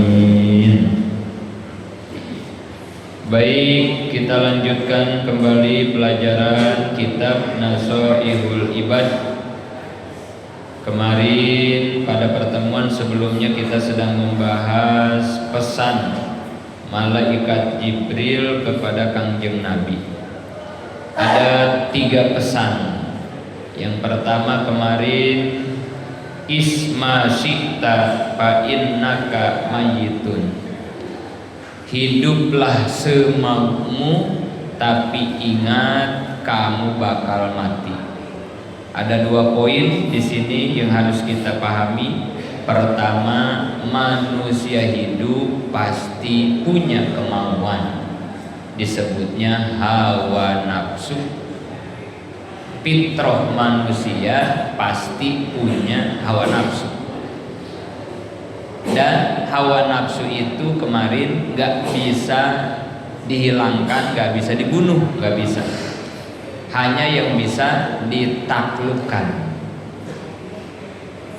Amin. Baik, kita lanjutkan kembali pelajaran kitab Nasha'ihul Ibad. Kemarin pada pertemuan sebelumnya kita sedang membahas pesan malaikat Jibril kepada Kangjeng Nabi. Ada 3 pesan. Yang pertama kemarin, isma syi'ta fa innaka mayyitun. Hiduplah semaumu, tapi ingat kamu bakal mati. Ada 2 poin di sini yang harus kita pahami. Pertama, manusia hidup pasti punya kemauan. Disebutnya hawa nafsu. Fitrah manusia pasti punya hawa nafsu. Dan hawa nafsu itu kemarin gak bisa dihilangkan, gak bisa dibunuh, gak bisa. Hanya yang bisa ditaklukkan.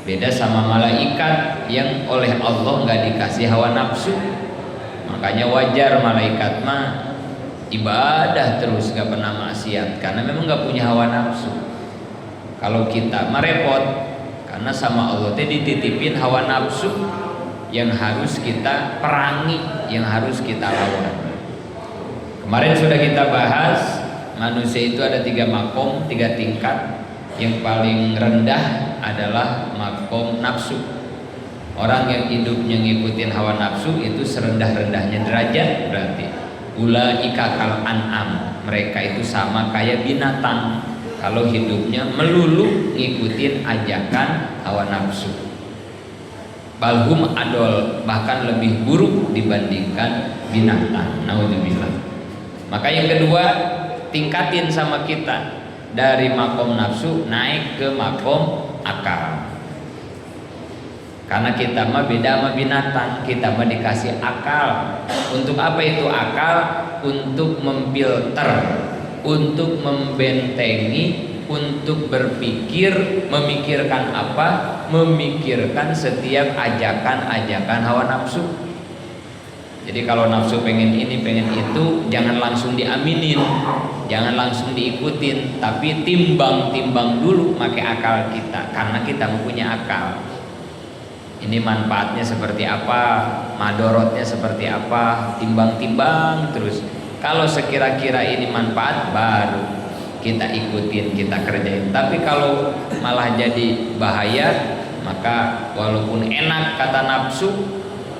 Beda sama malaikat yang oleh Allah gak dikasih hawa nafsu. Makanya wajar malaikat mah ibadah terus, gak pernah maksiat, karena memang gak punya hawa nafsu. Kalau kita mah repot, karena sama Allah dititipin hawa nafsu yang harus kita perangi, yang harus kita lawan. Kemarin sudah kita bahas, manusia itu ada 3 makom, 3 tingkat. Yang paling rendah adalah makom nafsu. Orang yang hidupnya ngikutin hawa nafsu itu serendah-rendahnya derajat. Berarti ulaika kal an'am, mereka itu sama kayak binatang kalau hidupnya melulu ngikutin ajakan hawa nafsu. Balhum adol, bahkan lebih buruk dibandingkan binatang. Naudzubillah. Maka yang kedua, tingkatin sama kita dari makom nafsu naik ke makom akal. Karena kita mah beda sama binatang, kita mah dikasih akal. Untuk apa itu akal? Untuk memfilter, untuk membentengi, untuk berpikir, memikirkan apa? Memikirkan setiap ajakan-ajakan hawa nafsu. Jadi kalau nafsu pengen ini, pengen itu, jangan langsung diaminin, jangan langsung diikutin, tapi timbang-timbang dulu pakai akal kita, karena kita mempunyai akal. Ini manfaatnya seperti apa, madorotnya seperti apa, timbang-timbang terus. Kalau sekira-kira ini manfaat, baru kita ikutin, kita kerjain. Tapi kalau malah jadi bahaya, maka walaupun enak kata nafsu,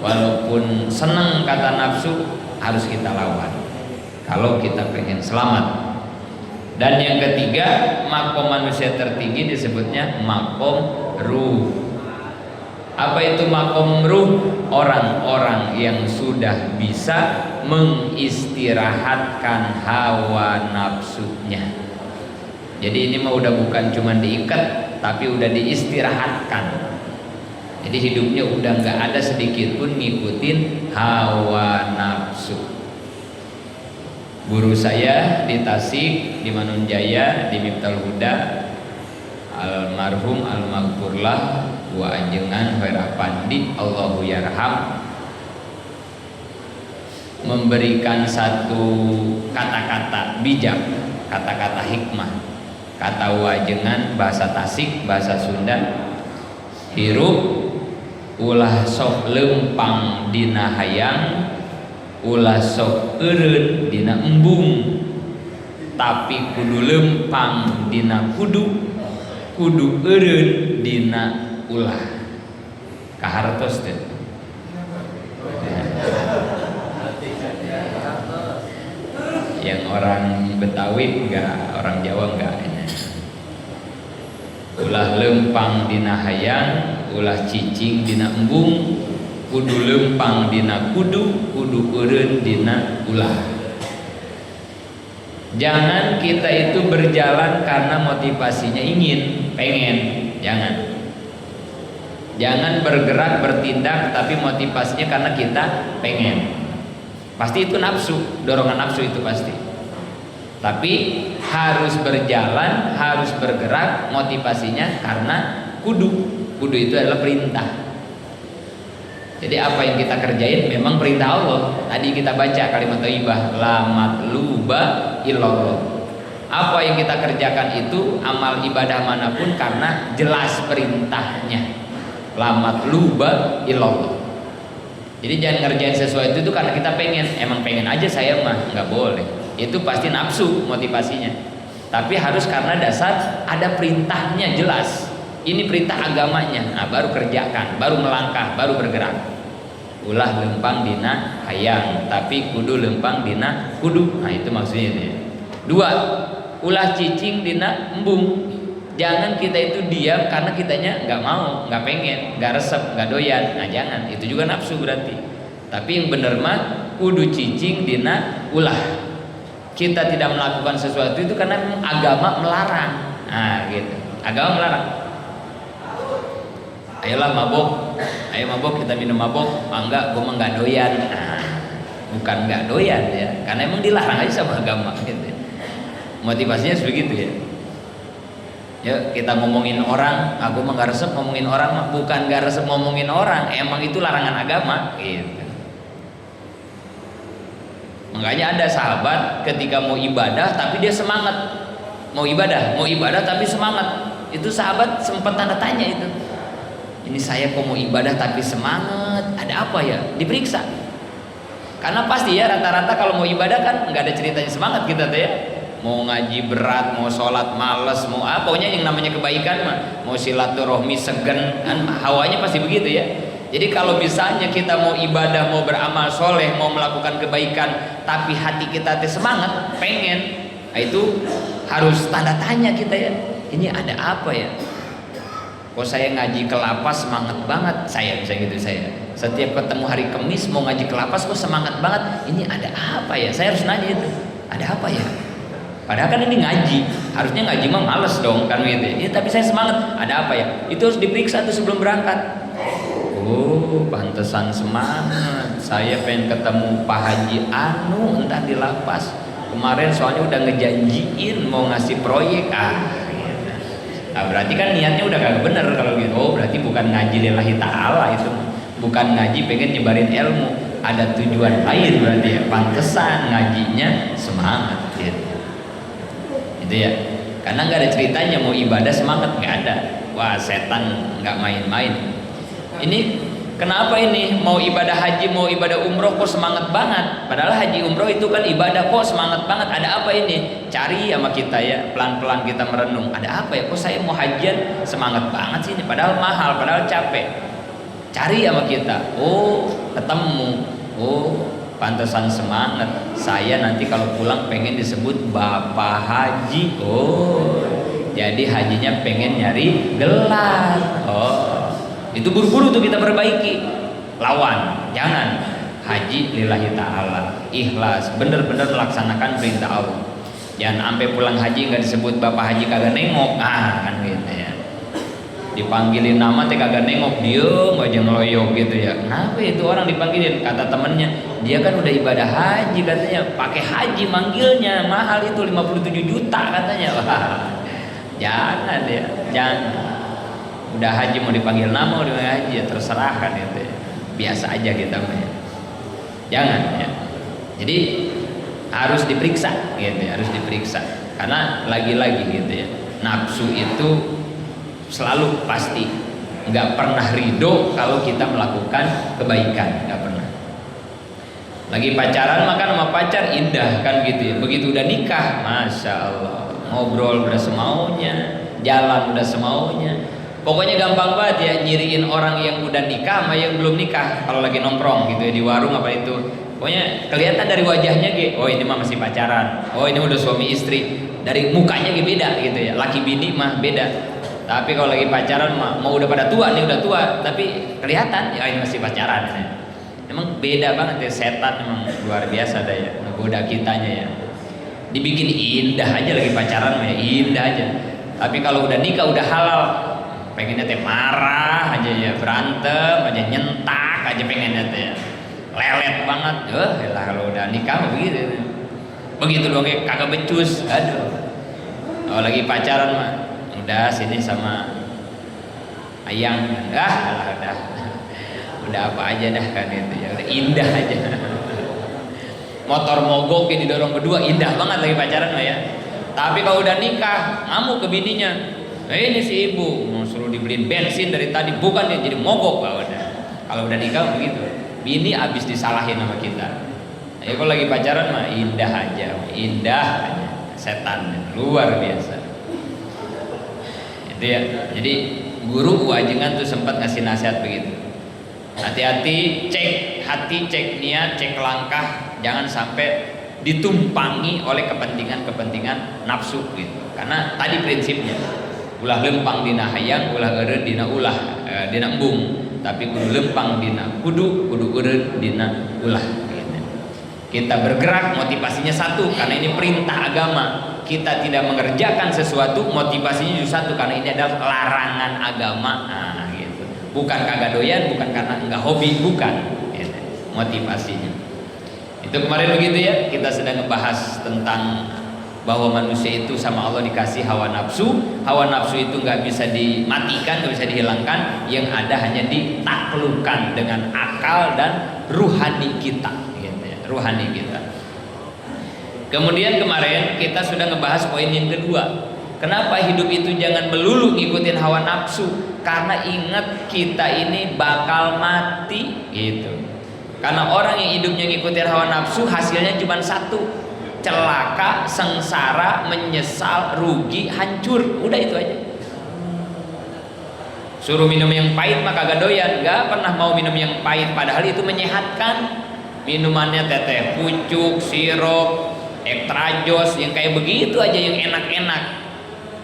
walaupun senang kata nafsu, harus kita lawan kalau kita pengen selamat. Dan yang ketiga, makom manusia tertinggi disebutnya makom ruh. Apa itu makom ruh? Orang-orang yang sudah bisa mengistirahatkan hawa nafsunya. Jadi ini mah udah bukan cuma diikat, tapi udah diistirahatkan. Jadi hidupnya udah nggak ada sedikit pun ngikutin hawa nafsu. Guru saya di Tasik, di Manunjaya, di Miftal Huda, almarhum almaghfurlah wa ajengan Pandi, Allahu yarham, memberikan satu kata-kata bijak, kata-kata hikmah. Kata wajengan bahasa Tasik, bahasa Sunda, hirup ulah sok lempang dina hayang, ulah sok eureun dina embung, tapi kudu lempang dina kudu, kudu eureun dina ulah. Kahartos teh. Yang orang Betawi enggak, orang Jawa enggak. Ulah lempang dina hayang, ulah cicing dina embung, kudu lempang dina kudu, kudu eureun dina ulah. Jangan kita itu berjalan karena motivasinya ingin, pengen, jangan. Jangan bergerak, bertindak tapi motivasinya karena kita pengen. Pasti itu nafsu, dorongan nafsu itu pasti. Tapi harus berjalan, harus bergerak, motivasinya karena kudu. Kudu itu adalah perintah. Jadi apa yang kita kerjain memang perintah Allah. Tadi kita baca kalimat thayyibah, la matluba illallah. Apa yang kita kerjakan itu amal ibadah manapun karena jelas perintahnya. La matluba illallah. Jadi jangan ngerjain sesuatu itu karena kita pengen, emang pengen aja saya mah, nggak boleh. Itu pasti nafsu motivasinya. Tapi harus karena dasar ada perintahnya jelas. Ini perintah agamanya, nah baru kerjakan, baru melangkah, baru bergerak. Ulah lempang dina hayang, tapi kudu lempang dina kudu. Nah itu maksudnya itu. Dua, ulah cicing dina embung. Jangan kita itu diam karena kitanya nggak mau, nggak pengen, nggak resep, nggak doyan. Nah jangan, itu juga nafsu berarti. Tapi yang bener mah kudu cicing dina ulah. Kita tidak melakukan sesuatu itu karena agama melarang. Nah gitu, agama melarang. Ayolah mabok, ayo mabok, kita minum mabok. Ah, enggak, gue mah nggak doyan. Nah, bukan nggak doyan ya, karena emang dilarang aja sama agama gitu. Motivasinya sebegitu ya. Ya kita ngomongin orang, aku mah gak resep ngomongin orang mah, bukan gak resep ngomongin orang, emang itu larangan agama gitu. Makanya ada sahabat ketika mau ibadah tapi dia semangat mau ibadah tapi semangat. Itu sahabat sempat tanda tanya itu. Ini saya kok mau ibadah tapi semangat, ada apa ya? Diperiksa. Karena pasti ya rata-rata kalau mau ibadah kan nggak ada ceritanya semangat kita tuh ya. Mau ngaji berat, mau sholat males, mau apa, pokoknya yang namanya kebaikan mah, mau silaturahmi segen, kan hawanya pasti begitu ya. Jadi kalau misalnya kita mau ibadah, mau beramal soleh, mau melakukan kebaikan, tapi hati kita teh semangat, pengen, nah itu harus tanda tanya kita ya. Ini ada apa ya? Kok saya ngaji ke lapas semangat banget, saya bisa gitu saya. Setiap ketemu hari Kamis mau ngaji ke lapas kok semangat banget. Ini ada apa ya? Saya harus nanya itu. Ada apa ya? Padahal kan ini ngaji, harusnya ngaji mah males dong kan gitu ya. Tapi saya semangat, ada apa ya? Itu harus diperiksa tuh sebelum berangkat. Oh, pantesan semangat. Saya pengen ketemu Pak Haji Anu entah di lapas. Kemarin soalnya udah ngejanjiin mau ngasih proyek. Gitu. Nah, berarti kan niatnya udah kagak bener kalau gitu. Oh, berarti bukan ngaji lillahi ta'ala itu. Bukan ngaji pengen nyebarin ilmu. Ada tujuan lain berarti ya. Pantesan ngajinya semangat gitu. Itu ya, karena nggak ada ceritanya mau ibadah semangat, nggak ada. Wah, setan nggak main-main. Ini kenapa ini mau ibadah haji, mau ibadah umroh kok semangat banget? Padahal haji umroh itu kan ibadah, kok semangat banget? Ada apa ini? Cari sama kita ya, pelan-pelan kita merenung. Ada apa ya? Kok saya mau hajian semangat banget sih ini? Padahal mahal, padahal capek. Cari sama kita. Oh, ketemu. Oh, pantesan semangat. Saya nanti kalau pulang pengen disebut Bapak Haji. Oh, jadi hajinya pengen nyari gelar. Oh, itu buru-buru tuh kita perbaiki. Lawan, jangan. Haji lillahi ta'ala, ikhlas, bener-bener melaksanakan perintah Allah. Jangan sampai pulang haji nggak disebut Bapak Haji kagak nengok. Kan gitu ya. Dipanggilin nama teh kagak nengok, diem aja ngeloyok gitu ya. Kenapa itu orang dipanggilin? Kata temennya, dia kan udah ibadah haji katanya, pakai haji manggilnya, mahal itu 57 juta katanya. Wah, jangan ya, jangan. Udah haji mau dipanggil nama, udah haji ya terserah kan itu ya. Biasa aja kita mah ya. Jangan ya. Jadi harus diperiksa gitu ya, harus diperiksa. Karena lagi-lagi gitu ya, nafsu itu selalu pasti nggak pernah ridho kalau kita melakukan kebaikan, nggak pernah. Lagi pacaran makan sama pacar indah kan gitu ya. Begitu udah nikah, masya Allah, ngobrol udah semaunya, jalan udah semaunya. Pokoknya gampang banget ya nyiriin orang yang udah nikah sama yang belum nikah kalau lagi nongkrong gitu ya di warung apa itu. Pokoknya kelihatan dari wajahnya gitu. Oh ini mah masih pacaran. Oh ini udah suami istri. Dari mukanya gitu beda gitu ya. Laki bini mah beda. Tapi kalau lagi pacaran mau udah pada tua nih, udah tua, tapi kelihatan ya ini masih pacaran ya. Emang beda banget ya, setan emang luar biasa dah ya, menggoda kitanya ya. Dibikin indah aja lagi pacaran ya, indah aja. Tapi kalau udah nikah udah halal, pengennya teh marah aja ya, berantem aja, nyentak aja pengennya teh ya. Lelet banget. Lah kalau udah nikah begitu. Begitu doang kayak kagak becus. Aduh. Kalau lagi pacaran mah udah sini sama ayang, udah udah apa aja dah kan itu ya, udah indah aja. Motor mogok yang didorong berdua indah banget lagi pacaran mah ya. Tapi kalau udah nikah ngamuk ke bininya, ini si ibu mau suruh dibeliin bensin dari tadi, bukan dia jadi mogok. Udah. Kalau udah nikah begitu, bini abis disalahin sama kita. Ya kalau lagi pacaran mah indah aja, setan luar biasa. Itu ya. Jadi guru wajengan tuh sempat ngasih nasihat begitu. Hati-hati, cek hati, cek niat, cek langkah, jangan sampai ditumpangi oleh kepentingan nafsu gitu. Karena tadi prinsipnya ulah lempang dina hayang, ulah eureun dina dina embung, tapi kudu lempang dina kudu eureun dina ulah gitu. Kita bergerak motivasinya satu karena ini perintah agama. Kita tidak mengerjakan sesuatu motivasinya justru satu karena ini adalah larangan agama. Nah, gitu. Bukan kagak doyan, bukan karena enggak hobi, bukan gitu. Motivasinya. Itu kemarin begitu ya, kita sedang ngebahas tentang bahwa manusia itu sama Allah dikasih hawa nafsu. Hawa nafsu itu nggak bisa dimatikan, nggak bisa dihilangkan. Yang ada hanya ditaklukkan dengan akal dan ruhani kita, gitu ya, ruhani kita. Kemudian kemarin kita sudah ngebahas poin yang kedua. Kenapa hidup itu jangan melulu ngikutin hawa nafsu? Karena ingat kita ini bakal mati, gitu. Karena orang yang hidupnya ngikutin hawa nafsu hasilnya cuma satu, celaka, sengsara, menyesal, rugi, hancur. Udah itu aja. Suruh minum yang pahit mah kagak doyan, nggak pernah mau minum yang pahit. Padahal itu menyehatkan. Minumannya teteh pucuk, sirup, ekstra jos, yang kayak begitu aja yang enak-enak.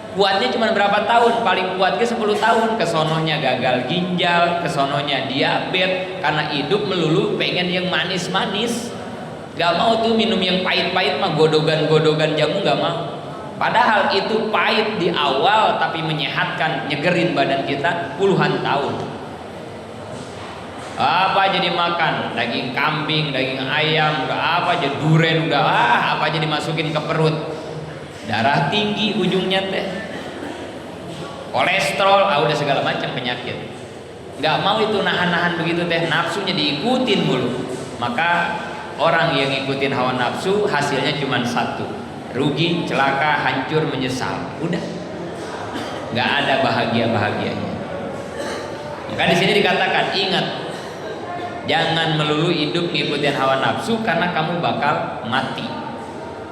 Kuatnya cuma berapa tahun? Paling kuat ke 10 tahun. Kesononya gagal ginjal, kesononya diabetes. Karena hidup melulu pengen yang manis-manis. Gak mau tuh minum yang pahit-pahit mah, godogan-godogan jamu gak mau. Padahal itu pahit di awal tapi menyehatkan, nyegerin badan kita puluhan tahun. Apa aja dimakan, daging kambing, daging ayam, udah apa aja, duren, udah apa aja dimasukin ke perut. Darah tinggi ujungnya teh, kolesterol, udah segala macam penyakit. Nggak mau itu nahan-nahan begitu teh, nafsunya diikutin mulu. Maka orang yang ngikutin hawa nafsu hasilnya cuma satu, rugi, celaka, hancur, menyesal. Udah, nggak ada bahagianya. Maka di sini dikatakan, ingat, jangan melulu hidup ngikutin hawa nafsu karena kamu bakal mati.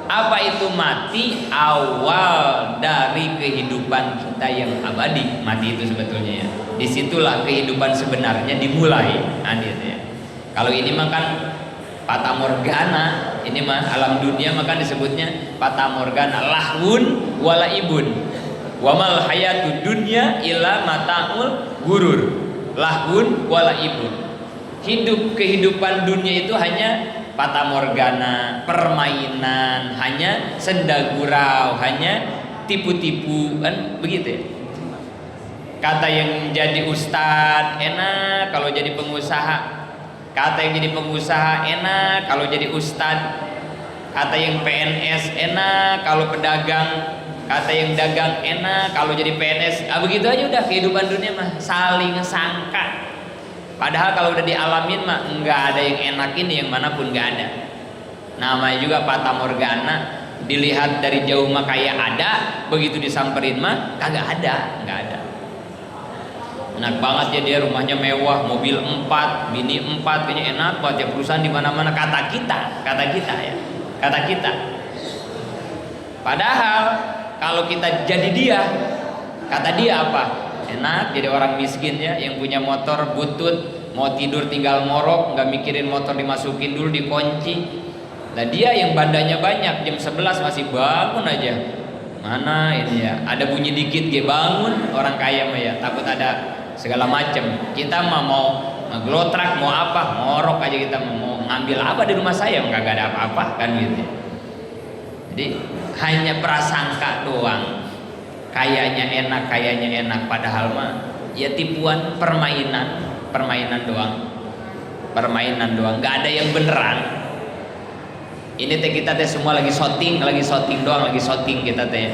Apa itu mati? Awal dari kehidupan kita yang abadi. Mati itu sebetulnya ya, disitulah kehidupan sebenarnya dimulai. Ya. Kalau ini mah kan fata morgana, ini mah alam dunia maka disebutnya fata morgana, lahun walaibun, wamal hayatud dunya illa mataul gurur, lahun walaibun. Kehidupan dunia itu hanya fata morgana, permainan, hanya senda gurau, hanya tipu-tipu, kan begitu ya. Kata yang jadi ustadz enak kalau jadi pengusaha, kata yang jadi pengusaha enak kalau jadi ustadz, kata yang PNS enak kalau pedagang, kata yang dagang enak kalau jadi PNS. Begitu aja udah kehidupan dunia mah, saling sangka. Padahal kalau udah dialamin mah nggak ada yang enak ini, yang manapun nggak ada. Namanya juga fata morgana, dilihat dari jauh mah kayak ada, begitu disamperin mah kagak ada, nggak ada. Enak banget ya dia, rumahnya mewah, mobil 4, bini 4, kayaknya enak banget ya, perusahaan di mana-mana. Kata kita ya, kata kita. Padahal kalau kita jadi dia, kata dia apa? Enak jadi orang miskin ya, yang punya motor butut, mau tidur tinggal morok, nggak mikirin motor dimasukin dulu dikunci. Nah dia yang bandanya banyak, jam 11 masih bangun aja. Mana ini ya, ada bunyi dikit dia bangun. Orang kaya mah ya takut ada segala macam. Kita mah mau ngeglotrak, mau apa, morok aja kita, mau ngambil apa di rumah saya, nggak ada apa-apa kan gitu. Jadi hanya prasangka doang. Kayaknya enak, padahal mah ya tipuan, permainan doang, nggak ada yang beneran. Ini teh kita teh semua lagi syuting doang, lagi syuting kita teh,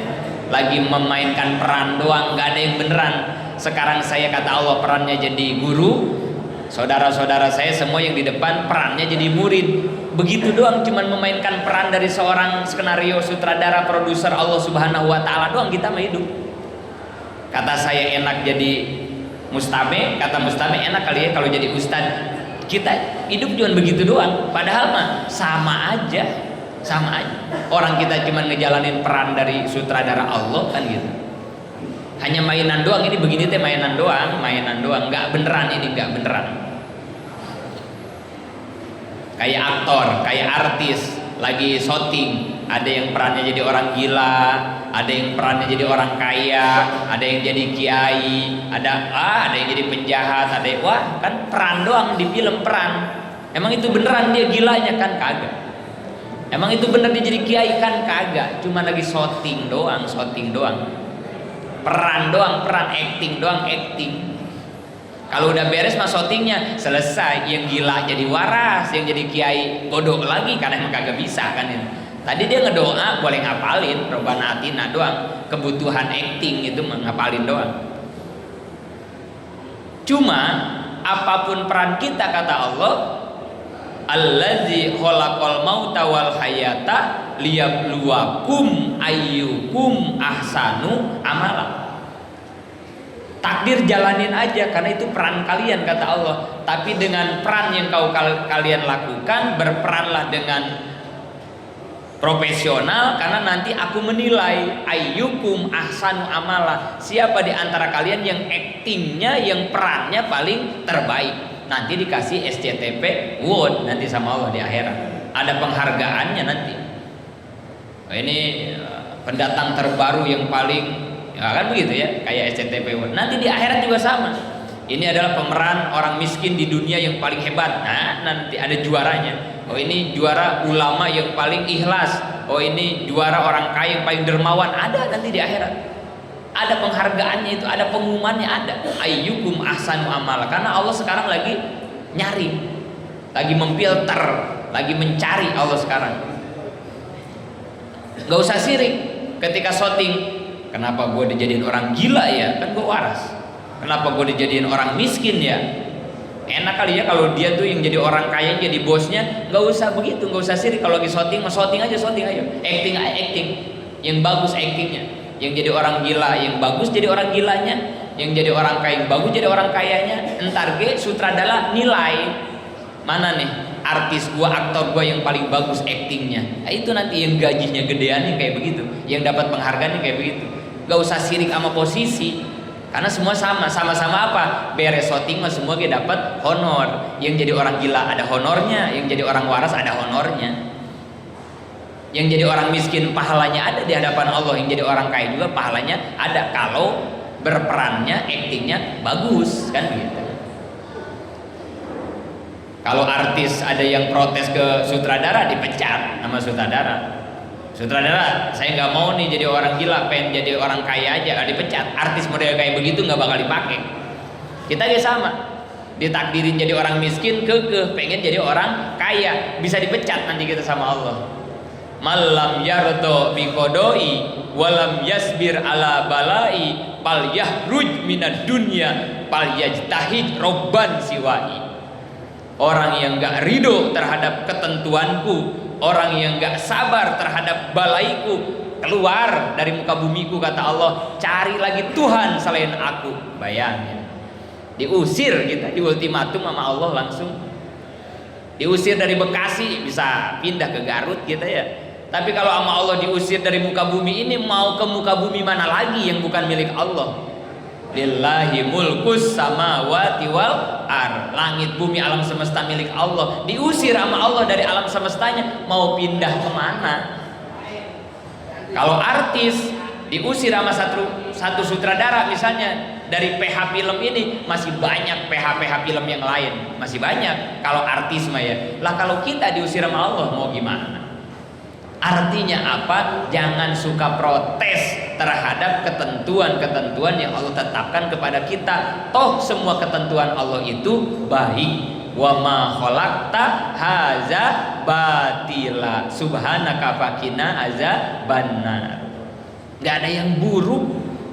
lagi memainkan peran doang, nggak ada yang beneran. Sekarang saya kata Allah perannya jadi guru, Saudara-saudara saya semua yang di depan perannya jadi murid. Begitu doang, cuman memainkan peran dari seorang skenario, sutradara, produser Allah Subhanahu wa taala doang kita mah hidup. Kata saya enak jadi mustame, kata mustame enak kali ya kalau jadi ustad. Kita hidup cuma begitu doang, padahal mah sama aja. Sama aja. Orang kita cuma ngejalanin peran dari sutradara Allah kan gitu. Hanya mainan doang, ini begini teh mainan doang, nggak beneran, ini nggak beneran. Kayak aktor, kayak artis lagi syuting, ada yang perannya jadi orang gila, ada yang perannya jadi orang kaya, ada yang jadi kiai, ada yang jadi penjahat, ada yang, wah kan peran doang di film peran. Emang itu beneran dia gilanya kan kagak. Emang itu bener dia jadi kiai kan kagak. Cuma lagi syuting doang. Peran doang, peran, acting doang, acting. Kalau udah beres mah syutingnya selesai, yang gila jadi waras, yang jadi kiai bodoh lagi karena emang kagak bisa kan ini. Tadi dia ngedoa boleh ngapalin Robbana Atina doang, kebutuhan acting itu ngapalin doang. Cuma apapun peran kita kata Allah, allazi khalaqal mauta wal hayata liyabluwakum ayyukum ahsanu amala. Takdir jalanin aja karena itu peran kalian kata Allah. Tapi dengan peran yang kalian lakukan, berperanlah dengan profesional karena nanti aku menilai ayyukum ahsanu amala. Siapa di antara kalian yang aktingnya, yang perannya paling terbaik. Nanti dikasih SCTP award nanti sama Allah di akhirat. Ada penghargaannya nanti. Ini pendatang terbaru yang paling, ya kan begitu ya, kayak SCTP award. Nanti di akhirat juga sama. Ini adalah pemeran orang miskin di dunia yang paling hebat. Nah, nanti ada juaranya. Oh, ini juara ulama yang paling ikhlas. Oh, ini juara orang kaya yang paling dermawan. Ada nanti di akhirat. Ada penghargaannya itu, ada pengumumannya ada. Ayyukum ahsanu amala. Karena Allah sekarang lagi nyari, lagi memfilter, lagi mencari Allah sekarang. Gak usah sirik ketika syuting. Kenapa gue dijadiin orang gila ya? Kan gue waras. Kenapa gue dijadiin orang miskin ya? Enak kali ya kalau dia tuh yang jadi orang kaya, jadi bosnya. Gak usah begitu, gak usah sirik. Kalau lagi syuting, mah syuting aja, acting aja, acting. Yang bagus actingnya. Yang jadi orang gila, yang bagus jadi orang gilanya. Yang jadi orang kaya, yang bagus jadi orang kayanya. Entar ge sutradara nilai mana nih artis gua, aktor gua yang paling bagus actingnya. Nah, itu nanti yang gajinya gedean yang kayak begitu, yang dapat penghargaan yang kayak begitu. Gak usah sirik sama posisi, karena semua sama-sama apa? Beres syuting mah semua dia dapat honor. Yang jadi orang gila ada honornya, yang jadi orang waras ada honornya. Yang jadi orang miskin pahalanya ada di hadapan Allah, yang jadi orang kaya juga pahalanya ada kalau berperannya, actingnya bagus kan gitu. Kalau artis ada yang protes ke sutradara, dipecat sama sutradara. Sutradara, saya nggak mau nih jadi orang gila, pengen jadi orang kaya aja, dipecat. Artis model kayak begitu nggak bakal dipakai. Kita aja sama, ditakdirin jadi orang miskin, pengen jadi orang kaya, bisa dipecat nanti kita sama Allah. Malam yardo biqodoi walam yasbir ala balai pal yahruj minad dunya pal yajtahid robban siwai. Orang yang gak ridho terhadap ketentuanku, orang yang gak sabar terhadap balaiku, keluar dari muka bumiku kata Allah. Cari lagi Tuhan selain aku. Bayangin, diusir kita, di ultimatum sama Allah langsung. Diusir dari Bekasi bisa pindah ke Garut gitu ya. Tapi kalau sama Allah diusir dari muka bumi ini, mau ke muka bumi mana lagi yang bukan milik Allah? Lillahi mulkus samawati wal ar. Langit bumi alam semesta milik Allah. Diusir sama Allah dari alam semestanya, mau pindah kemana? Kalau artis diusir sama satu sutradara misalnya dari PH film ini, masih banyak PH film yang lain, masih banyak. Kalau artis mah ya. Lah kalau kita diusir sama Allah mau gimana? Artinya apa? Jangan suka protes terhadap ketentuan-ketentuan yang Allah tetapkan kepada kita. Toh semua ketentuan Allah itu baik. Wa ma khalaqta haza batila subhanaka faqina azabannar. Gak ada yang buruk,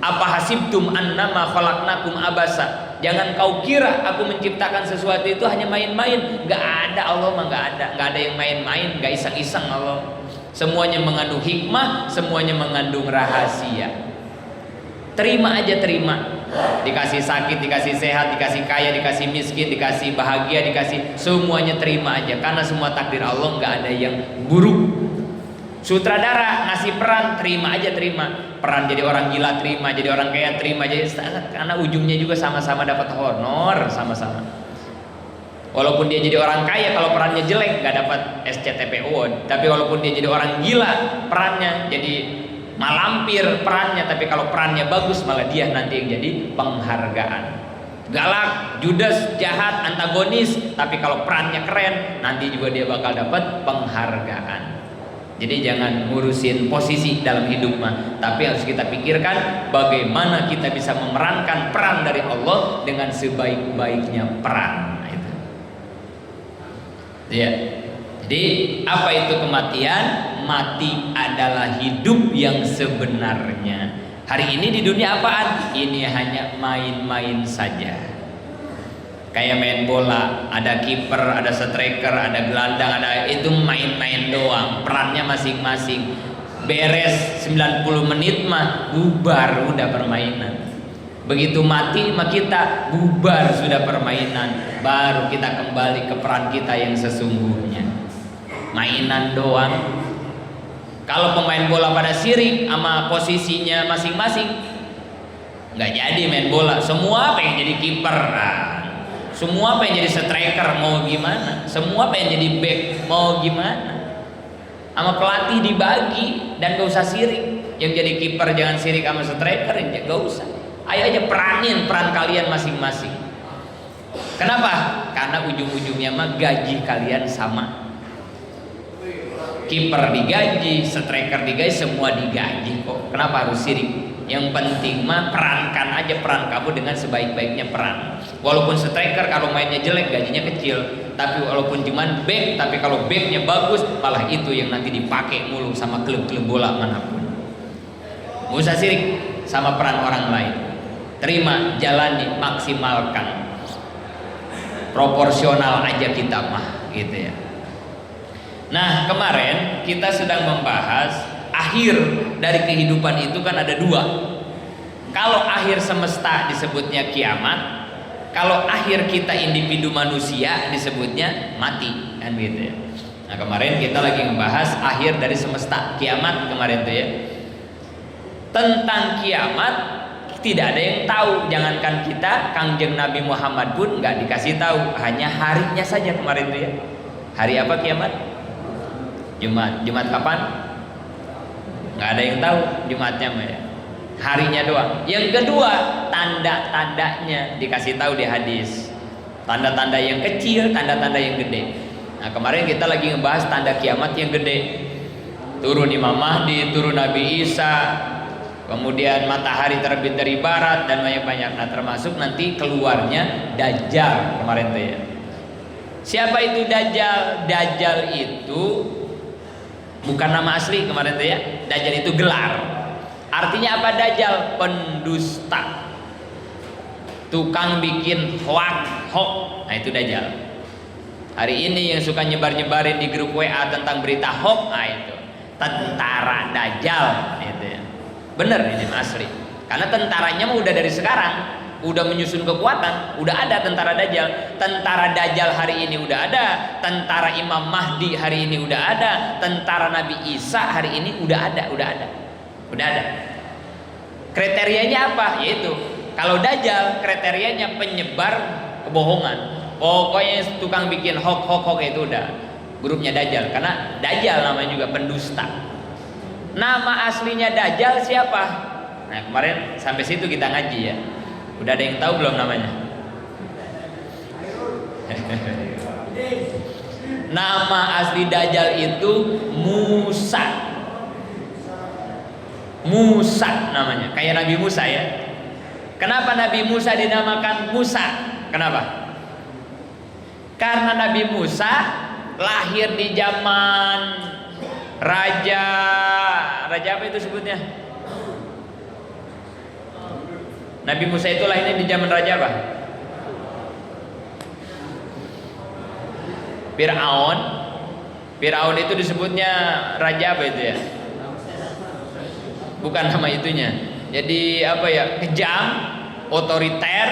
Apa hasibtum annama khalaqnakum abasa? Jangan kau kira aku menciptakan sesuatu itu hanya main-main. Gak ada, Allah mah gak ada yang main-main, gak iseng-iseng Allah. Semuanya mengandung hikmah, semuanya mengandung rahasia. Terima aja, terima. Dikasih sakit, dikasih sehat, dikasih kaya, dikasih miskin, dikasih bahagia, dikasih, semuanya terima aja. Karena semua takdir Allah, gak ada yang buruk. Sutradara ngasih peran, terima aja, terima. Peran jadi orang gila, terima. Jadi orang kaya, terima aja. Karena ujungnya juga sama-sama dapat honor, sama-sama. Walaupun dia jadi orang kaya, kalau perannya jelek gak dapat SCTP Award. Tapi walaupun dia jadi orang gila, perannya jadi malampir perannya. Tapi kalau perannya bagus, malah dia nanti yang jadi penghargaan. Galak, judes, jahat, antagonis, tapi kalau perannya keren, nanti juga dia bakal dapat penghargaan. Jadi jangan ngurusin posisi dalam hidup mah, tapi harus kita pikirkan bagaimana kita bisa memerankan peran dari Allah dengan sebaik-baiknya peran. Itu. Ya. Jadi apa itu kematian? Mati adalah hidup yang sebenarnya. Hari ini di dunia apaan? Ini hanya main-main saja. Kayak main bola, ada kiper, ada striker, ada gelandang, ada itu main-main doang. Perannya masing-masing. Beres 90 menit mah bubar udah permainan. Begitu mati mah kita bubar sudah permainan. Baru kita kembali ke peran kita yang sesungguhnya. Mainan doang. Kalau pemain bola pada sirik sama posisinya masing-masing, nggak jadi main bola. Semua pengen jadi kiper. Semua pengen jadi striker, mau gimana? Semua pengen jadi back, mau gimana? Sama pelatih dibagi dan gak usah sirik. Yang jadi kiper jangan sirik sama striker, gak usah. Ayo aja peranin peran kalian masing-masing. Kenapa? Karena ujung-ujungnya mah gaji kalian sama. Kiper digaji, striker digaji, semua digaji kok. Kenapa harus sirik? Yang penting mah perankan aja peran kamu dengan sebaik-baiknya peran. Walaupun striker kalau mainnya jelek gajinya kecil, tapi walaupun cuman back, tapi kalau backnya bagus malah itu yang nanti dipakai mulu sama klub-klub bola manapun. Gak usah sirik sama peran orang lain. Terima, jalani, maksimalkan. Proporsional aja kita mah, gitu ya. Nah kemarin kita sedang membahas akhir dari kehidupan itu kan ada dua. Kalau akhir semesta disebutnya kiamat, kalau akhir kita individu manusia disebutnya mati, kan gitu ya. Nah kemarin kita lagi ngebahas akhir dari semesta, kiamat kemarin tuh ya. Tentang kiamat tidak ada yang tahu, jangankan kita, Kangjeng Nabi Muhammad pun nggak dikasih tahu, hanya harinya saja kemarin tuh ya. Hari apa kiamat? Jumat. Jumat kapan? Nggak ada yang tahu Jumatnya mah ya. Harinya doang. Yang kedua, tanda-tandanya dikasih tahu di hadis. Tanda-tanda yang kecil, tanda-tanda yang gede. Nah kemarin kita lagi ngebahas tanda kiamat yang gede. Turun Imam Mahdi, turun Nabi Isa, kemudian matahari terbit dari barat dan banyak-banyak. Nah termasuk nanti keluarnya Dajjal kemarin tuh ya. Siapa itu Dajjal? Dajjal itu bukan nama asli kemarin tuh ya. Dajjal itu gelar. Artinya apa Dajjal? Pendusta, tukang bikin hoax. Nah itu Dajjal. Hari ini yang suka nyebar-nyebarin di grup WA tentang berita hoax, nah itu tentara Dajjal, itu ya. Bener ini asli. Karena tentaranya mah udah dari sekarang, udah menyusun kekuatan, udah ada tentara Dajjal. Tentara Dajjal hari ini udah ada, tentara Imam Mahdi hari ini udah ada, tentara Nabi Isa hari ini udah ada. Kriterianya apa? Yaitu kalau Dajjal kriterianya penyebar kebohongan. Pokoknya tukang bikin hoax itu udah grupnya Dajjal. Karena Dajjal namanya juga pendusta. Nama aslinya Dajjal siapa? Nah kemarin sampai situ kita ngaji ya. Udah ada yang tahu belum namanya? Nama asli Dajjal itu Musa. Musa namanya, kayak Nabi Musa ya. Kenapa Nabi Musa dinamakan Musa? Kenapa? Karena Nabi Musa lahir di zaman raja apa itu sebutnya? Nabi Musa itu lahirnya di zaman raja apa? Fir'aun. Fir'aun itu disebutnya raja apa itu ya? Bukan nama itunya. Jadi apa ya? Kejam, otoriter,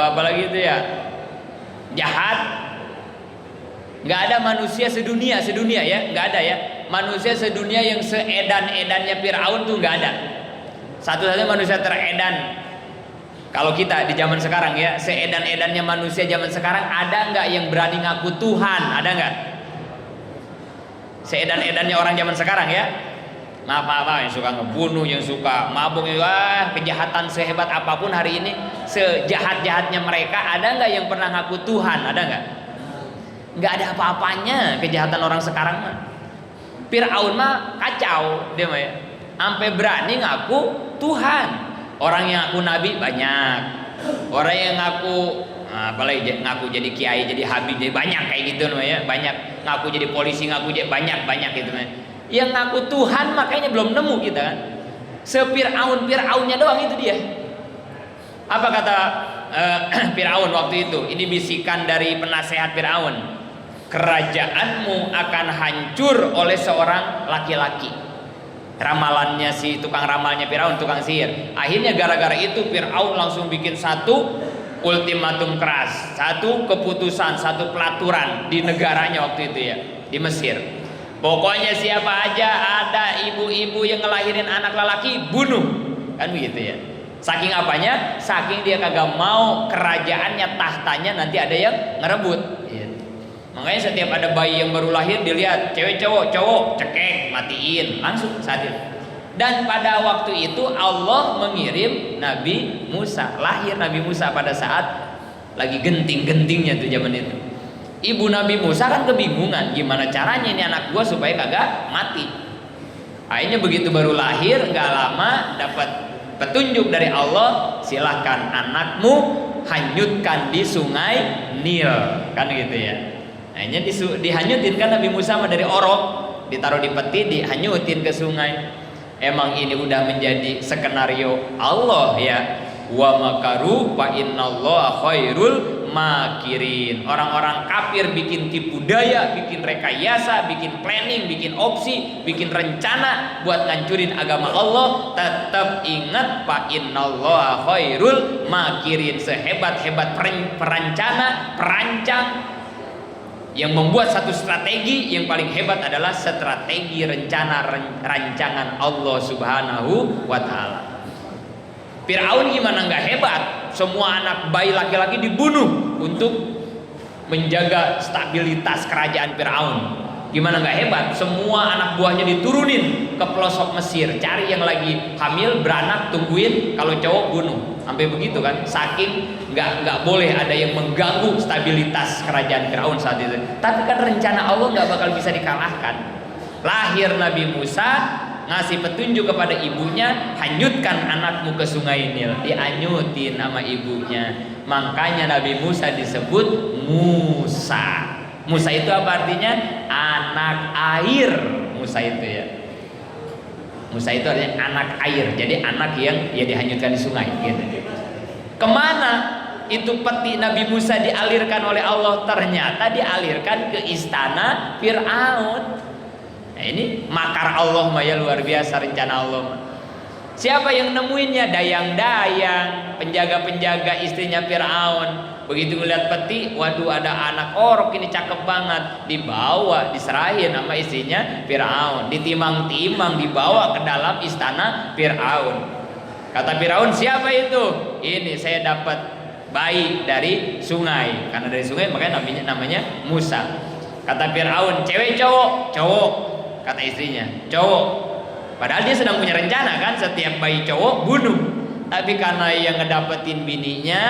apalagi itu ya? Jahat. Nggak ada manusia sedunia ya, nggak ada ya. Manusia sedunia yang seedan-edannya Fir'aun tuh nggak ada. Satu-satunya manusia teredan. Kalau kita di zaman sekarang ya, seedan-edannya manusia zaman sekarang, ada nggak yang berani ngaku Tuhan? Ada nggak? Seedan-edannya orang zaman sekarang ya. Maaf, yang suka ngebunuh, yang suka mabuk, kejahatan sehebat apapun hari ini, sejahat-jahatnya mereka, ada nggak yang pernah ngaku Tuhan? Ada nggak? Nggak ada apa-apanya kejahatan orang sekarang mah. Fir'aun mah kacau dia mah ya. Sampai berani ngaku Tuhan. Orang yang ngaku nabi banyak. Orang yang ngaku apalagi ngaku jadi kiai, jadi habib, jadi banyak kayak gitu namanya. Banyak ngaku jadi polisi, ngaku jadi banyak gitu namanya. Yang ngaku Tuhan makanya belum nemu kita kan. Fir'aunnya doang itu dia. Apa kata Fir'aun waktu itu? Ini bisikan dari penasehat Fir'aun. Kerajaanmu akan hancur oleh seorang laki-laki. Ramalannya si tukang ramalnya Fir'aun, tukang sihir. Akhirnya gara-gara itu Fir'aun langsung bikin satu ultimatum keras, satu keputusan, satu pelaturan di negaranya waktu itu ya, di Mesir. Pokoknya siapa aja ada ibu-ibu yang ngelahirin anak lelaki, bunuh. Kan begitu ya. Saking apanya? Saking dia kagak mau kerajaannya, tahtanya nanti ada yang ngerebut. Makanya setiap ada bayi yang baru lahir dilihat cewek cowok cekek matiin langsung saat itu. Dan pada waktu itu Allah mengirim Nabi Musa. Lahir Nabi Musa pada saat lagi genting-gentingnya tuh zaman itu. Ibu Nabi Musa kan kebingungan gimana caranya ini anak gua supaya kagak mati. Akhirnya begitu baru lahir nggak lama dapat petunjuk dari Allah, silahkan anakmu hanyutkan di sungai Nil, kan gitu ya. Akhirnya dihanyutin kan Nabi Musa dari orok, ditaruh di peti, dihanyutin ke sungai. Emang ini udah menjadi skenario Allah ya. Wa makaru fa innallaha khairul makirin. Orang-orang kafir bikin tipu daya, bikin rekayasa, bikin planning, bikin opsi, bikin rencana buat ngancurin agama Allah. Tetap ingat fa innallaha khairul makirin. Sehebat-hebat perencana, perancang, yang membuat satu strategi, yang paling hebat adalah strategi rencana rancangan Allah Subhanahu wa Ta'ala. Fir'aun gimana nggak hebat? Semua anak bayi laki-laki dibunuh untuk menjaga stabilitas kerajaan Fir'aun. Gimana nggak hebat? Semua anak buahnya diturunin ke pelosok Mesir, cari yang lagi hamil, beranak, tungguin, kalau cowok bunuh. Sampai begitu kan, saking nggak boleh ada yang mengganggu stabilitas kerajaan Fir'aun saat itu. Tapi kan rencana Allah nggak bakal bisa dikalahkan. Lahir Nabi Musa, ngasih petunjuk kepada ibunya, hanyutkan anakmu ke sungai Nil. Dianyutin sama ibunya. Makanya Nabi Musa disebut Musa. Musa itu apa artinya? Anak air. Musa itu ya. Musa itu artinya anak air. Jadi anak yang ya dihanyutkan di sungai gitu. Kemana itu peti Nabi Musa dialirkan oleh Allah? Ternyata dialirkan ke istana Fir'aun. Nah, ini makar Allah mah ya, luar biasa rencana Allah mah. Siapa yang nemuinnya? Dayang-dayang, penjaga-penjaga istrinya Fir'aun. Begitu ngeliat peti, waduh ada anak orok ini cakep banget, dibawa, diserahin sama istrinya Fir'aun, ditimang-timang, dibawa ke dalam istana Fir'aun. Kata Fir'aun, siapa itu? Ini saya dapat bayi dari sungai, karena dari sungai makanya namanya Musa. Kata Fir'aun, cewek cowok? Cowok. Kata istrinya, cowok. Padahal dia sedang punya rencana kan, setiap bayi cowok bunuh. Tapi karena yang ngedapetin bininya,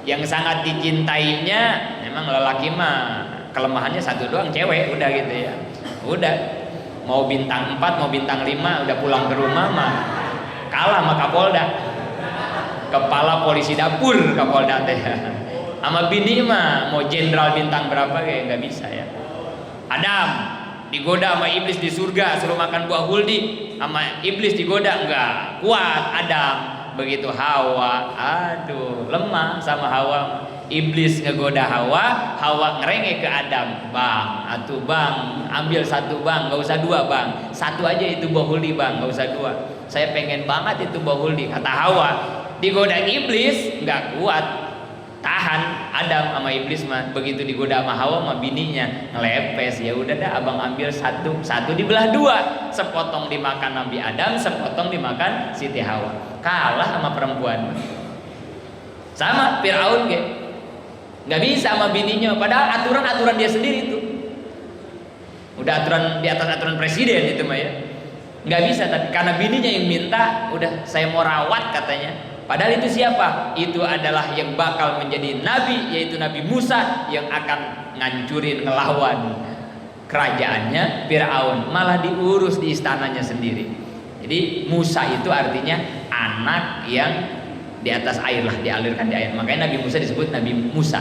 yang sangat dicintainya, memang lelaki mah kelemahannya satu doang, cewek, udah gitu ya. Udah, mau bintang 4, mau bintang 5, udah pulang ke rumah mah kalah sama Kapolda, kepala polisi dapur Kapolda teh. Sama bini mah mau jenderal bintang berapa kayak nggak bisa ya. Adam digoda sama iblis di surga, suruh makan buah huldi, sama iblis digoda, enggak kuat Adam. Begitu Hawa, aduh lemah sama Hawa. Iblis ngegoda Hawa, Hawa ngerengek ke Adam. Bang, atuh bang, ambil satu bang, gak usah dua bang, satu aja itu bahuli bang, gak usah dua. Saya pengen banget itu bahuli. Kata Hawa, digoda iblis nggak kuat, tahan. Adam sama iblis mah begitu digoda sama Hawa sama bininya ngelepes. Ya udah dah, abang ambil satu, satu dibelah dua, sepotong dimakan Nabi Adam, sepotong dimakan Siti Hawa. Kalah sama perempuan. Sama Firaun nggak bisa sama bininya, padahal aturan dia sendiri itu udah aturan di atas aturan presiden itu mah ya. Nggak bisa, tapi karena bininya yang minta, udah saya mau rawat katanya. Padahal itu siapa? Itu adalah yang bakal menjadi nabi, yaitu Nabi Musa yang akan ngancurin, ngelawan kerajaannya Firaun, malah diurus di istananya sendiri. Jadi Musa itu artinya anak yang di atas air lah, dialirkan di air. Makanya Nabi Musa disebut Nabi Musa.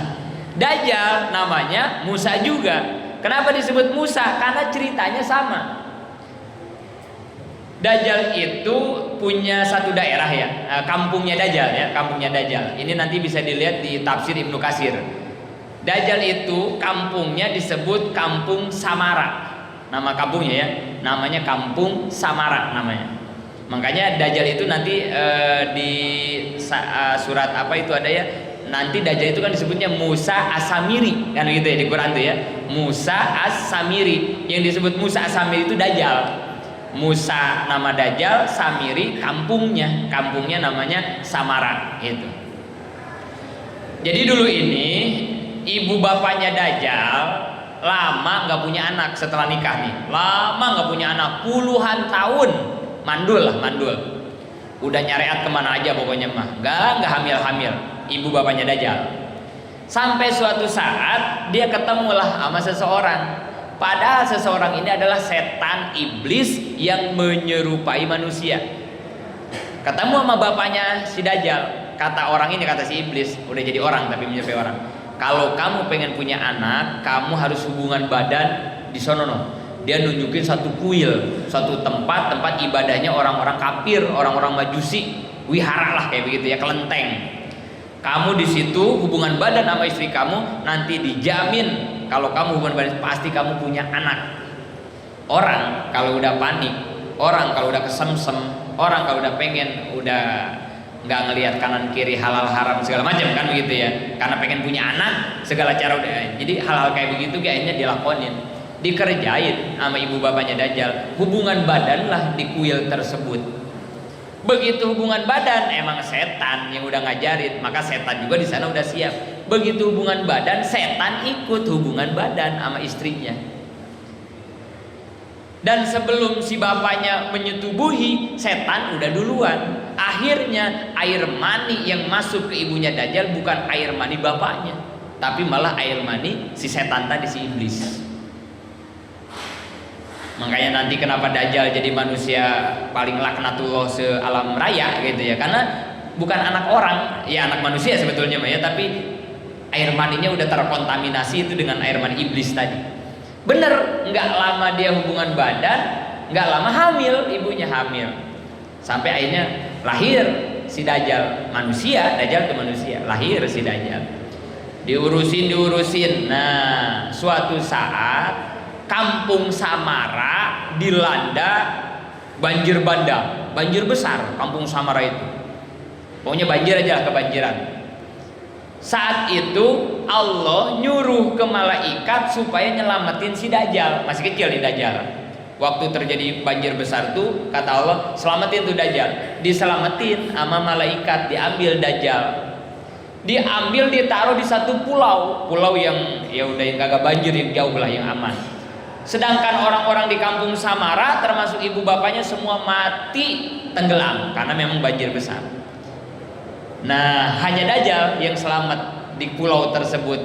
Dajjal namanya Musa juga. Kenapa disebut Musa? Karena ceritanya sama. Dajjal itu punya satu daerah ya, kampungnya Dajjal ya, kampungnya Dajjal. Ini nanti bisa dilihat di tafsir Ibnu Katsir. Dajjal itu kampungnya disebut Kampung Samara. Nama kampungnya ya, namanya Kampung Samara namanya. Makanya Dajjal itu nanti di surat apa itu ada ya. Nanti Dajjal itu kan disebutnya Musa As-Samiri kan gitu ya di Quran tuh ya. Musa As-Samiri. Yang disebut Musa As-Samiri itu Dajjal. Musa nama Dajjal, Samiri kampungnya namanya Samara itu. Jadi dulu ini ibu bapaknya Dajjal lama nggak punya anak setelah nikah nih, lama nggak punya anak, puluhan tahun, mandul lah mandul. Udah nyariat kemana aja pokoknya mah, nggak hamil ibu bapaknya Dajjal. Sampai suatu saat dia ketemulah sama seseorang. Padahal seseorang ini adalah setan iblis yang menyerupai manusia. Ketemu sama bapaknya si Dajjal. Kata orang ini, kata si iblis, udah jadi orang tapi menyerupai orang. Kalau kamu pengen punya anak, kamu harus hubungan badan di sono. Dia nunjukin satu kuil, satu tempat ibadahnya orang-orang kafir, orang-orang majusi, wihara lah kayak begitu ya, kelenteng. Kamu di situ hubungan badan sama istri kamu, nanti dijamin kalau kamu hubungan badan pasti kamu punya anak. Orang kalau udah panik, orang kalau udah kesemsem, orang kalau udah pengen, udah nggak ngelihat kanan kiri halal haram segala macam kan begitu ya, karena pengen punya anak segala cara udah. Jadi hal-hal kayak begitu kayaknya dilakonin, dikerjain sama ibu bapaknya Dajjal. Hubungan badan lah di kuil tersebut. Begitu hubungan badan, emang setan yang udah ngajarin, maka setan juga di sana udah siap. Begitu hubungan badan, setan ikut hubungan badan sama istrinya. Dan sebelum si bapaknya menyetubuhi, setan udah duluan. Akhirnya air mani yang masuk ke ibunya Dajjal bukan air mani bapaknya, tapi malah air mani si setan tadi, si iblis. Makanya nanti kenapa Dajjal jadi manusia paling laknatullah se-alam raya gitu ya, karena bukan anak orang, ya anak manusia sebetulnya ya, tapi air maninya udah terkontaminasi itu dengan air mani iblis tadi. Bener, nggak lama dia hubungan badan, nggak lama hamil, ibunya hamil, sampai akhirnya lahir si Dajjal manusia. Dajjal itu manusia, lahir si Dajjal, diurusin. Nah, suatu saat Kampung Samara dilanda banjir bandang, banjir besar Kampung Samara itu. Pokoknya banjir aja lah, kebanjiran. Saat itu Allah nyuruh ke malaikat supaya nyelamatin si Dajjal. Masih kecil nih Dajjal. Waktu terjadi banjir besar tuh kata Allah, selamatin tuh Dajjal. Diselamatin sama malaikat, diambil Dajjal. Diambil, ditaruh di satu pulau yang ya udah yang kagak banjir, yang jauh lah, yang aman. Sedangkan orang-orang di Kampung Samara termasuk ibu bapaknya semua mati tenggelam karena memang banjir besar. Nah, hanya Dajjal yang selamat di pulau tersebut.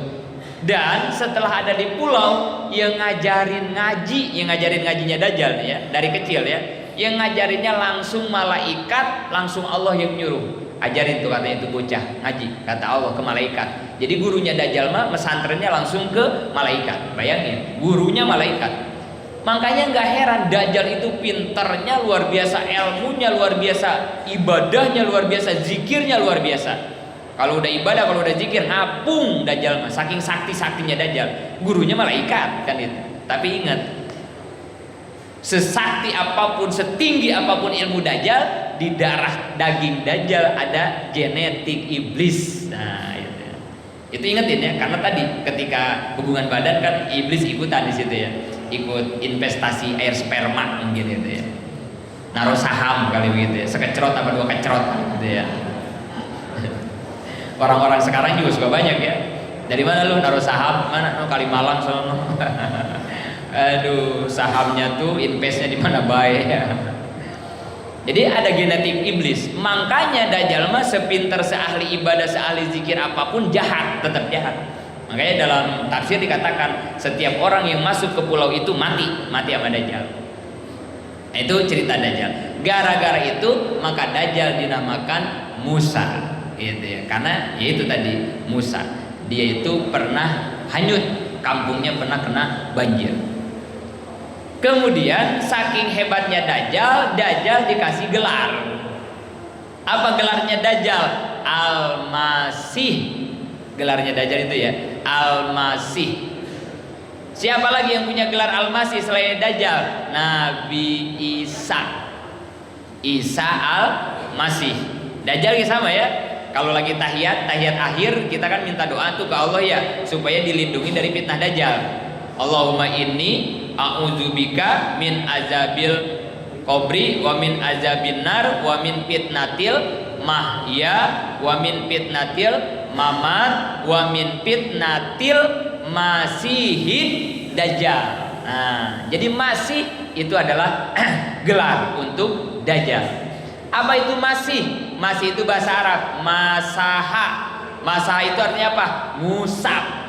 Dan setelah ada di pulau, yang ngajarin ngajinya Dajjal ya, dari kecil ya, yang ngajarinnya langsung malaikat, langsung Allah yang nyuruh. Ajarin tuh katanya itu bocah ngaji, kata Allah ke malaikat. Jadi gurunya Dajjal mah mesantrennya langsung ke malaikat. Bayangin, gurunya malaikat. Makanya nggak heran Dajjal itu pinternya luar biasa, ilmunya luar biasa, ibadahnya luar biasa, zikirnya luar biasa. Kalau udah ibadah, kalau udah zikir, ngapung Dajjal mah. Saking sakti-saktinya Dajjal. Gurunya malaikat kan itu. Tapi ingat, sesakti apapun, setinggi apapun ilmu Dajjal, di darah daging Dajjal ada genetik iblis. Nah, itu ingetin ya, karena tadi ketika hubungan badan kan iblis ikutan di situ ya. Ikut investasi air sperma mungkin gitu ya, naruh saham kali begitu ya, sekecrot apa 2 kecrot gitu ya. Orang-orang sekarang juga suka banyak ya, dari mana lu naruh saham, mana no, Kalimalang sono. Aduh, sahamnya tuh investnya di mana baik ya. Jadi ada genetik iblis. Makanya Dajjal mah sepinter, seahli ibadah, seahli zikir apapun, jahat, tetap jahat. Makanya dalam tafsir dikatakan setiap orang yang masuk ke pulau itu mati sama Dajjal. Nah, itu cerita Dajjal. Gara-gara itu maka Dajjal dinamakan Musa, gitu ya. Karena ya itu tadi Musa, dia itu pernah hanyut, kampungnya pernah kena banjir. Kemudian saking hebatnya Dajjal dikasih gelar. Apa gelarnya Dajjal? Al-Masih. Gelarnya Dajjal itu ya, Al-Masih. Siapa lagi yang punya gelar Al-Masih selain Dajjal? Nabi Isa. Isa Al-Masih. Dajjal sama ya. Kalau lagi tahiyat akhir kita kan minta doa tuh ke Allah ya, supaya dilindungi dari fitnah Dajjal. Allahumma inni a'udzubika min azabil qabri wa min azabin nar wa min fitnatil mahya wa min fitnatil mamat wa min fitnatil masihid Dajjal. Nah, jadi masih itu adalah gelar untuk Dajjal. Apa itu masih? Masih itu bahasa Arab, masaha. Masaha itu artinya apa? Musab.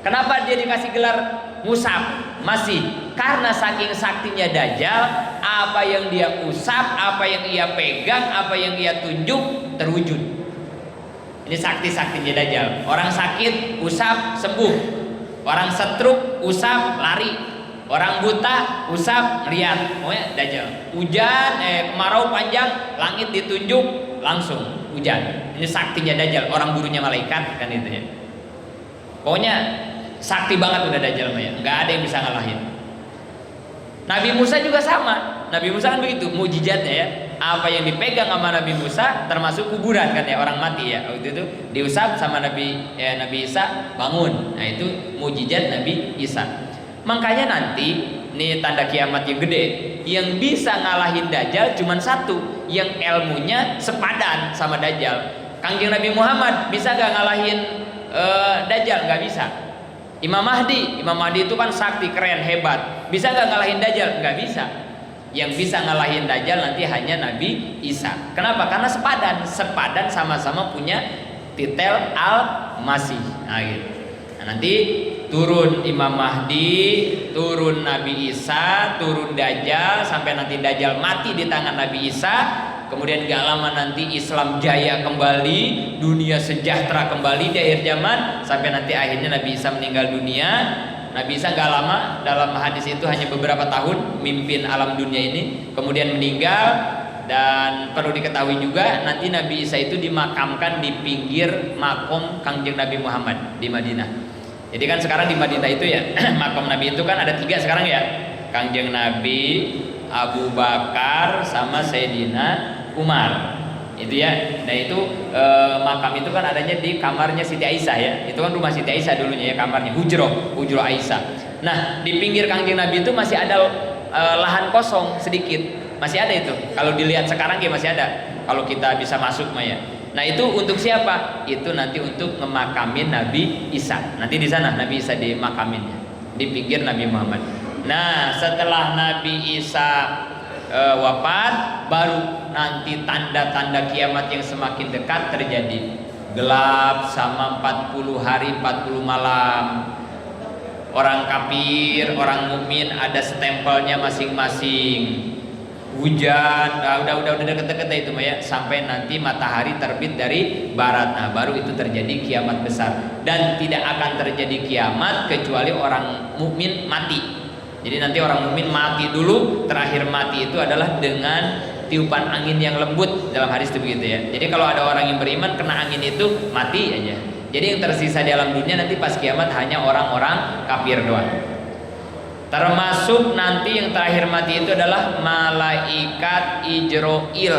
Kenapa dia dikasih gelar musab? Masih karena saking saktinya Dajjal, apa yang dia usap, apa yang ia pegang, apa yang ia tunjuk terwujud. Ini sakti-saktinya Dajjal. Orang sakit usap sembuh, orang stroke usap lari, orang buta usap ngeliat. Pokoknya Dajjal. Hujan kemarau panjang, langit ditunjuk langsung hujan. Ini saktinya Dajjal. Orang gurunya malaikat kan itu ya. Pokoknya sakti banget udah Dajjal mah ya. Nggak ada yang bisa ngalahin. Nabi Musa juga sama. Nabi Musa kan begitu, mujizatnya ya. Apa yang dipegang sama Nabi Musa termasuk kuburan kan ya, orang mati ya. Waktu itu diusap sama Nabi Isa bangun. Nah, itu mujizat Nabi Isa. Makanya nanti nih tanda kiamat yang gede, yang bisa ngalahin Dajjal cuma satu, yang ilmunya sepadan sama Dajjal. Kangjeng Nabi Muhammad bisa gak ngalahin Dajjal? Gak bisa. Imam Mahdi itu kan sakti, keren, hebat. Bisa gak ngalahin Dajjal? Gak bisa. Yang bisa ngalahin Dajjal nanti hanya Nabi Isa. Kenapa? Karena sepadan sama-sama punya titel Al-Masih. Nah, gitu. Nah, nanti turun Imam Mahdi, turun Nabi Isa, turun Dajjal, sampai nanti Dajjal mati di tangan Nabi Isa. Kemudian gak lama nanti Islam jaya kembali, dunia sejahtera kembali di akhir zaman, sampai nanti akhirnya Nabi Isa meninggal dunia. Nabi Isa gak lama, dalam hadis itu hanya beberapa tahun mimpin alam dunia ini, kemudian meninggal. Dan perlu diketahui juga nanti Nabi Isa itu dimakamkan di pinggir makom Kangjeng Nabi Muhammad di Madinah. Jadi kan sekarang di Madinah itu ya makom Nabi itu kan ada 3 sekarang ya, Kangjeng Nabi, Abu Bakar, sama Sayyidina Umar. Itu ya. Nah itu makam itu kan adanya di kamarnya Siti Aisyah ya. Itu kan rumah Siti Aisyah dulunya ya, kamarnya hujroh Aisyah. Nah di pinggir Kangjeng Nabi itu masih ada lahan kosong sedikit, masih ada itu. Kalau dilihat sekarang ya masih ada. Kalau kita bisa masuk mah ya. Nah itu untuk siapa? Itu nanti untuk memakamin Nabi Isa. Nanti di sana Nabi Isa dimakaminnya di pinggir Nabi Muhammad. Nah setelah Nabi Isa wafat, baru nanti tanda-tanda kiamat yang semakin dekat terjadi. Gelap sama 40 hari 40 malam. Orang kafir, orang mukmin ada stempelnya masing-masing. Hujan, udah deket-deket itu Maya, sampai nanti matahari terbit dari barat. Nah, baru itu terjadi kiamat besar. Dan tidak akan terjadi kiamat kecuali orang mukmin mati. Jadi nanti orang mukmin mati dulu, terakhir mati itu adalah dengan tiupan angin yang lembut, dalam hadis itu begitu ya. Jadi kalau ada orang yang beriman kena angin itu mati aja. Jadi yang tersisa di alam dunia nanti pas kiamat hanya orang-orang kafir doang. Termasuk nanti yang terakhir mati itu adalah malaikat Ijroil.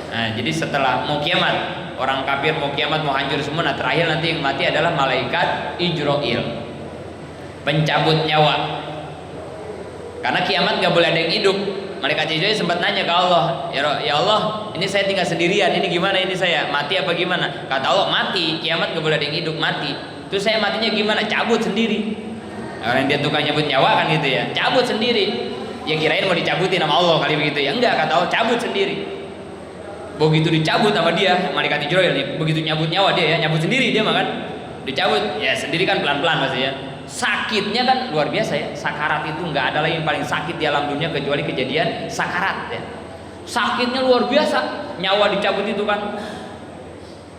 Nah, jadi setelah mau kiamat, orang kafir mau kiamat, mau hancur semua, nah terakhir nanti yang mati adalah malaikat Ijroil, pencabut nyawa. Karena kiamat gak boleh ada yang hidup. Malaikat Ijroil sempat nanya ke Allah, ya Allah, ini saya tinggal sendirian, ini gimana, ini saya mati apa gimana? Kata Allah, mati, kiamat gak boleh ada yang hidup, mati. Terus saya matinya gimana? Cabut sendiri. Orang dia tukang nyabut nyawa kan gitu ya, cabut sendiri. Ya kirain mau dicabutin sama Allah kali begitu ya, enggak, kata Allah cabut sendiri. Begitu dicabut sama dia, malaikat Ijroil nih, begitu nyabut nyawa dia ya, nyabut sendiri dia makan, dicabut ya sendiri kan pelan-pelan pasti ya. Sakitnya kan luar biasa ya, sakarat itu nggak ada lagi yang paling sakit di alam dunia kecuali kejadian sakarat ya. Sakitnya luar biasa, nyawa dicabut itu kan.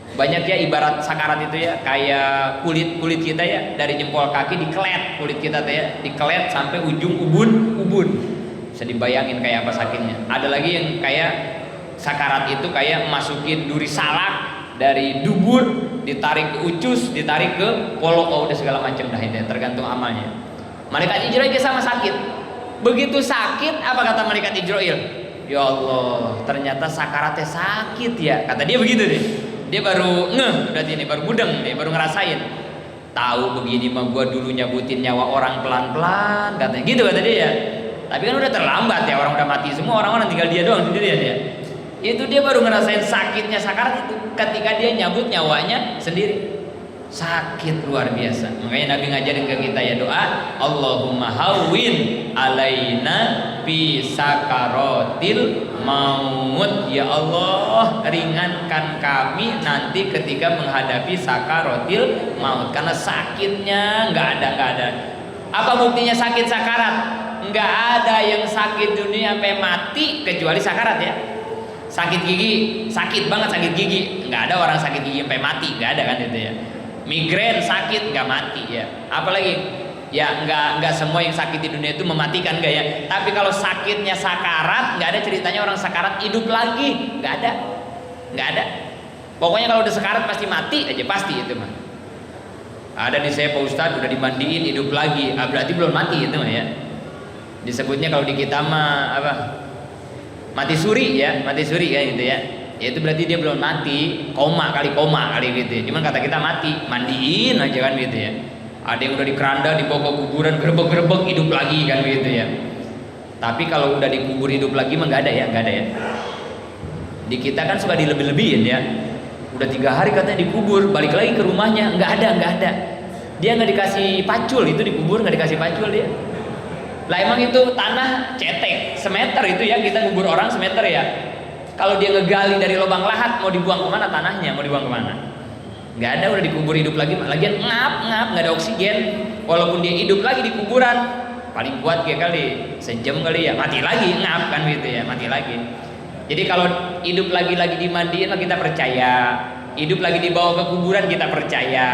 Banyak ya ibarat sakarat itu ya, kayak kulit kita ya, dari jempol kaki dikelet kulit kita tuh ya, dikelet sampai ujung ubun. Bisa dibayangin kayak apa sakitnya. Ada lagi yang kayak sakarat itu kayak masukin duri salak dari dubur, ditarik ke ucus, ditarik ke polok, udah segala macam dah itu ya, tergantung amalnya. Malaikat Ijroil sama sakit. Begitu sakit, apa kata malaikat Ijroil? Ya Allah, ternyata sakaratnya sakit ya. Kata dia begitu deh. Dia baru ngeh, berarti ini baru mudeng, dia baru ngerasain. Tahu begini mah gua dulu nyabutin nyawa orang pelan-pelan, katanya gitu kata dia ya. Tapi kan udah terlambat ya, orang udah mati semua, orang-orang tinggal dia doang sendirian ya. Itu dia baru ngerasain sakitnya sakarat itu ketika dia nyabut nyawanya sendiri. Sakit luar biasa. Makanya Nabi ngajarin ke kita ya doa, Allahumma hawwin alaina fi sakaratil maut. Ya Allah, ringankan kami nanti ketika menghadapi sakaratil maut. Karena sakitnya nggak ada. Apa buktinya sakit sakarat? Nggak ada yang sakit dunia sampai mati kecuali sakarat ya. Sakit gigi, sakit banget sakit gigi. Nggak ada orang sakit gigi sampai mati, nggak ada kan itu ya. Migrain sakit nggak mati ya. Apalagi ya nggak semua yang sakit di dunia itu mematikan nggak ya. Tapi kalau sakitnya sakarat, nggak ada ceritanya orang sakarat hidup lagi, nggak ada. Pokoknya kalau udah sakarat pasti mati aja, pasti itu mah. Ada di saya Pak Ustadz udah dimandiin hidup lagi, berarti belum mati itu mah ya. Disebutnya kalau di kita mah apa? Mati suri ya, mati suri kan gitu ya. Ya itu berarti dia belum mati, koma kali gitu ya. Cuman kata kita mati, mandiin aja kan gitu ya. Ada yang udah di keranda, dibawa ke kuburan, gerebek hidup lagi kan gitu ya. Tapi kalau udah dikubur hidup lagi mah nggak ada ya. Di kita kan suka dilebih-lebihin ya. Udah 3 hari katanya dikubur, balik lagi ke rumahnya, nggak ada. Dia nggak dikasih pacul, itu dikubur nggak dikasih pacul dia. Lah emang itu tanah cetek semeter itu ya, kita kubur orang semeter ya. Kalau dia ngegali dari lubang lahat, mau dibuang kemana tanahnya? Mau dibuang kemana? Nggak ada, udah dikubur hidup lagi. Lagian ngap, nggak ada oksigen. Walaupun dia hidup lagi di kuburan, paling kuat kayak kali sejam kali ya, mati lagi, ngap kan gitu ya, mati lagi. Jadi kalau hidup lagi dimandiin kita percaya, hidup lagi dibawa ke kuburan kita percaya.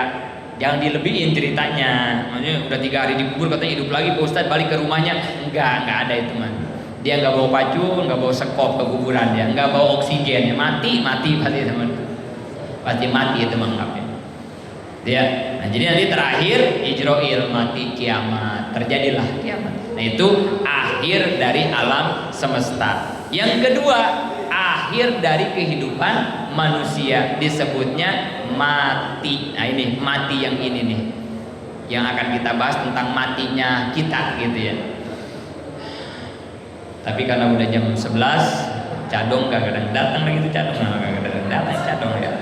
Jangan dilebihin ceritanya. Maksudnya udah 3 hari dikubur katanya hidup lagi, Pak Ustadz balik ke rumahnya. Enggak ada itu man. Dia nggak bawa pacul, nggak bawa sekop ke kuburan, dia nggak bawa oksigen, ya mati pasti teman, pasti mati itu menganggapnya. Dia, nah jadi nanti terakhir Ijroil mati, kiamat, terjadilah kiamat. Nah itu akhir dari alam semesta. Yang kedua, akhir dari kehidupan manusia, disebutnya mati. Nah ini mati yang ini nih, yang akan kita bahas tentang matinya kita gitu ya. Tapi karena udah jam 11, Cadong kadang datang lagi tuh Cadong, kadang datang Cadong ya.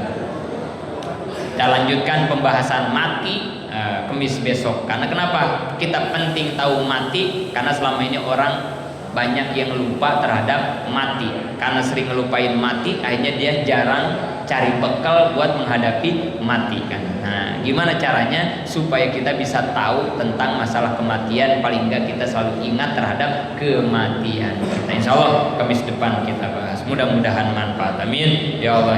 Kita lanjutkan pembahasan mati Kemis besok. Karena kenapa kita penting tahu mati? Karena selama ini orang banyak yang lupa terhadap mati. Karena sering ngelupain mati, akhirnya dia jarang cari bekal buat menghadapi mati kan. Nah, gimana caranya supaya kita bisa tahu tentang masalah kematian? Paling enggak kita selalu ingat terhadap kematian. Nah, insya Allah Kamis depan kita bahas. Mudah-mudahan manfaat. Amin. Ya Allah.